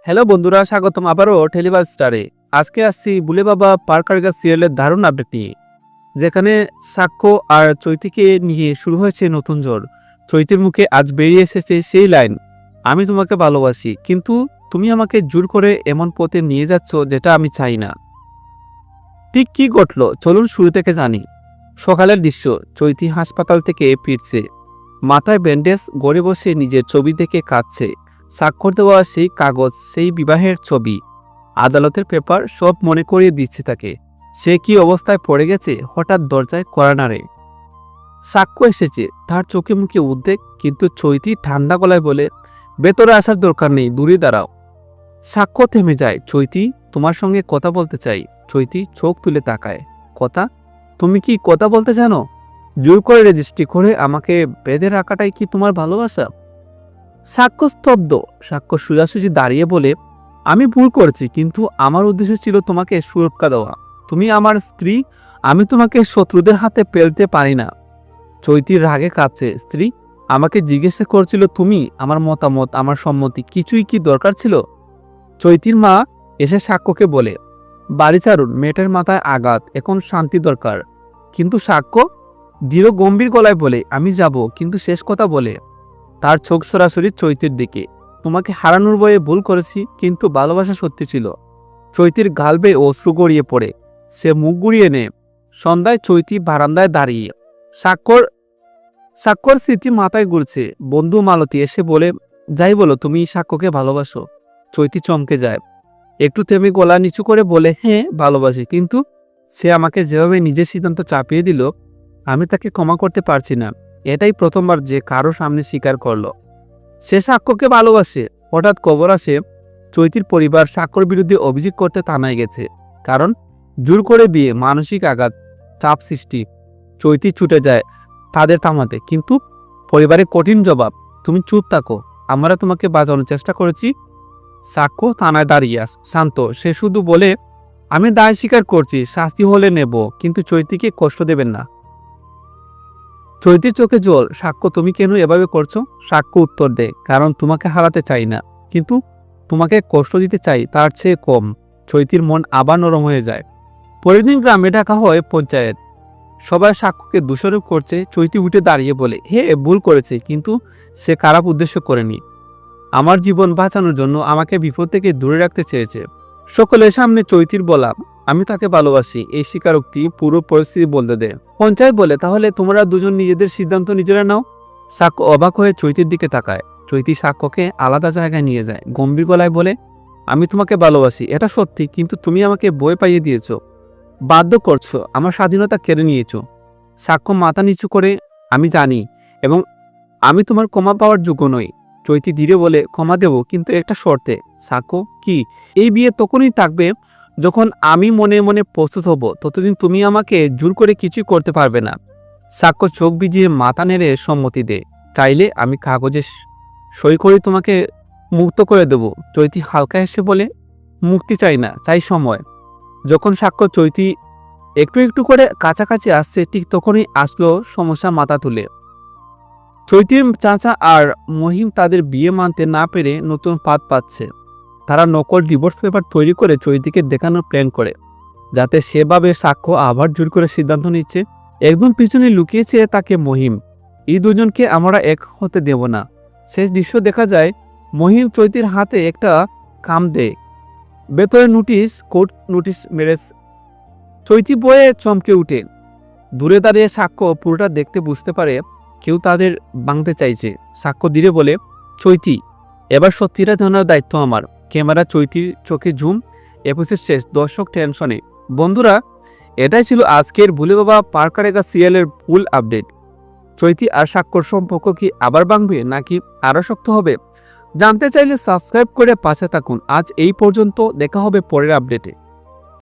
Hello বন্ধুরা, স্বাগতম আবারও টেলিভার স্টারে। আজকে আসছি বুলে বাবা পারকারগা সিরিয়ালের দারুণ আপডেট নিয়ে, যেখানে সাক্ষ্য আর চৈতিকে নিয়ে শুরু হয়েছে নতুন ঝড়। চৈতির মুখে আজ বেরিয়ে এসেছে সেই লাইন, আমি তোমাকে ভালোবাসি, কিন্তু তুমি আমাকে জোর করে এমন পথে নিয়ে যাচ্ছ যেটা আমি চাই না। ঠিক কি ঘটল চলুন শুরু থেকে জানি। সকালের দৃশ্য, চৈতি হাসপাতাল থেকে ফিরছে, মাথায় ব্যান্ডেজ, গড়ে বসে নিজের ছবি দেখে কাঁদছে। স্বাক্ষর দেওয়া সেই কাগজ, সেই বিবাহের ছবি, আদালতের পেপার সব মনে করিয়ে দিচ্ছে তাকে সে কি অবস্থায় পড়ে গেছে। হঠাৎ দরজায় কড়া নাড়ে। সাক্ষ্য এসেছে, তার চোখে মুখে উদ্বেগ, কিন্তু চৈতি ঠান্ডা গলায় বলে, ভেতরে আসার দরকার নেই, দূরে দাঁড়াও। সাক্ষ্য থেমে যায়। চৈতি, তোমার সঙ্গে কথা বলতে চাই। চৈতি চোখ তুলে তাকায়। কথা? তুমি কি কথা বলতে জানো? জোর করে রেজিস্ট্রি করে আমাকে বেঁধে রাখাটাই কি তোমার ভালোবাসা? সাক্ষ্য স্তব্ধ। সাক্ষ্য সোজাসুজি দাঁড়িয়ে বলে, আমি ভুল করেছি, কিন্তু আমার উদ্দেশ্য ছিল তোমাকে সুরক্ষা দেওয়া। তুমি আমার স্ত্রী, আমি তোমাকে শত্রুদের হাতে ফেলতে পারি না। চৈতির রাগে কাঁপছে। স্ত্রী? আমাকে জিজ্ঞাসা করছিল তুমি, আমার মতামত, আমার সম্মতি কিছুই কি দরকার ছিল? চৈতির মা এসে সাক্ষ্যকে বলে, বাড়ি ছাড়ুন, মেয়েটার মাথায় আঘাত, এখন শান্তি দরকার। কিন্তু সাক্ষ্য দৃঢ় গম্ভীর গলায় বলে, আমি যাব, কিন্তু শেষ কথা বলে তার চোখ সরাসরি চৈতির দিকে। তোমাকে হারানোর ভয়ে ভুল করেছি, কিন্তু ভালোবাসা সত্যি ছিল। চৈতির গাল বেয়ে অশ্রু গড়িয়ে পড়ে। সে মুখ ঘুরিয়ে নেয়। সন্ধ্যায় চৈতি বারান্দায় দাঁড়িয়ে। সাক্ষ্যর স্মৃতি মাথায় ঘুরছে। বন্ধু মালতী এসে বলে, যাই বলো, তুমি সাক্ষ্যকে ভালোবাসো? চৈতি চমকে যায়। একটু থেমে গলা নিচু করে বলে, হ্যাঁ ভালোবাসি, কিন্তু সে আমাকে যেভাবে নিজের সিদ্ধান্ত চাপিয়ে দিল, আমি তাকে ক্ষমা করতে পারছি না। এটাই প্রথমবার যে কারো সামনে স্বীকার করলো সে সাক্ষ্যকে ভালোবাসে। হঠাৎ খবর আসে, চৈতির পরিবার সাক্ষ্যর বিরুদ্ধে অভিযোগ করতে থানায় গেছে। কারণ জোর করে বিয়ে, মানসিক আঘাত, চাপ সৃষ্টি। চৈতি ছুটে যায় তাদের থামাতে, কিন্তু পরিবারের কঠিন জবাব, তুমি চুপ থাকো, আমরা তোমাকে বাঁচানোর চেষ্টা করেছি। সাক্ষ্য থানায় দাঁড়িয়ে শান্ত। সে শুধু বলে, আমি দায় স্বীকার করছি, শাস্তি হলে নেব, কিন্তু চৈতিকে কষ্ট দেবেন না। চৈতির চোখে জল। সাক্ষ্য, তুমি কেন এভাবে করছো? সাক্ষ্য উত্তর দেয়, কারণ তোমাকে হারাতে চাই না, কিন্তু তোমাকে কষ্ট দিতে চাই তার চেয়ে কম। চৈতির মন আবার নরম হয়ে যায়। পরের দিন গ্রামে ডাকা হয় পঞ্চায়েত। সবাই সাক্ষ্যকে দোষারোপ করছে। চৈতি উঠে দাঁড়িয়ে বলে, হে ভুল করেছে, কিন্তু সে খারাপ উদ্দেশ্য করেনি। আমার জীবন বাঁচানোর জন্য আমাকে বিপদ থেকে দূরে রাখতে চেয়েছে। সকলের সামনে চৈতির বলা, আমি তাকে ভালোবাসি, এই স্বীকারোক্তি পুরো পরিস্থিতি বলতে দেয়। পঞ্চায়েত বলে, তাহলে তোমরা দুজন নিজেদের সিদ্ধান্ত নিজেরা নাও। সাক্ষ্য অবাক হয়ে চৈতির দিকে তাকায়। চৈতি সাক্ষ্যকে আলাদা জায়গায় নিয়ে যায়। গম্ভীর গলায় বলে, আমি তোমাকে ভালোবাসি, এটা সত্যি, কিন্তু তুমি আমাকে বই পাইয়ে দিয়েছ, বাধ্য করছো, আমার স্বাধীনতা কেড়ে নিয়েছো। সাক্ষ্য মাথা নিচু করে, আমি জানি, এবং আমি তোমার ক্ষমা পাওয়ার যোগ্য নই। চৈতি ধীরে বলে, ক্ষমা দেব, কিন্তু একটা শর্তে। সাক্ষ্য, কি? এই বিয়ে তখনই থাকবে যখন আমি মনে মনে প্রস্তুত হব, ততদিন তুমি আমাকে জোর করে কিছুই করতে পারবে না। সাক্ষ্য চোখ ভিজিয়ে মাথা নেড়ে সম্মতি দেয়। চাইলে আমি কাগজে সই করে তোমাকে মুক্ত করে দেব। চৈতি হালকা হেসে বলে, মুক্তি চাই না, চাই সময়। যখন সাক্ষ্য চৈতি একটু একটু করে কাছাকাছি আসছে, ঠিক তখনই আসলো সমস্যা মাথা তুলে। চৈতির চাচা আর মহিম তাদের বিয়ে মানতে না পেরে নতুন ফাঁদ পাচ্ছে। তারা নকল ডিভোর্স পেপার তৈরি করে চৈতিকে দেখানোর প্ল্যান করে, যাতে সেভাবে সাক্ষ্য আবার জোর করে সিদ্ধান্ত নিচ্ছে। একদম পিছনে লুকিয়েছে তাকে মহিম। এই দুজনকে আমরা এক হতে দেব না। শেষ দৃশ্য দেখা যায়, মহিম চৈতির হাতে একটা কাম দেয়, ভেতরে নোটিশ, কোর্ট নোটিশ ম্যারেজ। চৈতি বয়ে চমকে উঠে। দূরে দাঁড়িয়ে সাক্ষ্য পুরোটা দেখতে বুঝতে পারে কেউ তাদের ভাঙতে চাইছে। সাক্ষ্য ধীরে বলে, চৈতি, এবার সত্যিটা জানার দায়িত্ব আমার। ক্যামেরা চৈতির চোখে ঝুম। এপিসোড শেষ, দর্শক টেনশনে। বন্ধুরা, এটাই ছিল আজকের ভুলে বাবা পারকারেগা সিরিয়ালের ফুল আপডেট। চৈতি আর সাক্ষ্যর সম্পর্ক কি আবার ভাঙবে, নাকি আরও শক্ত হবে? জানতে চাইলে সাবস্ক্রাইব করে পাশে থাকুন। আজ এই পর্যন্ত, দেখা হবে পরের আপডেটে।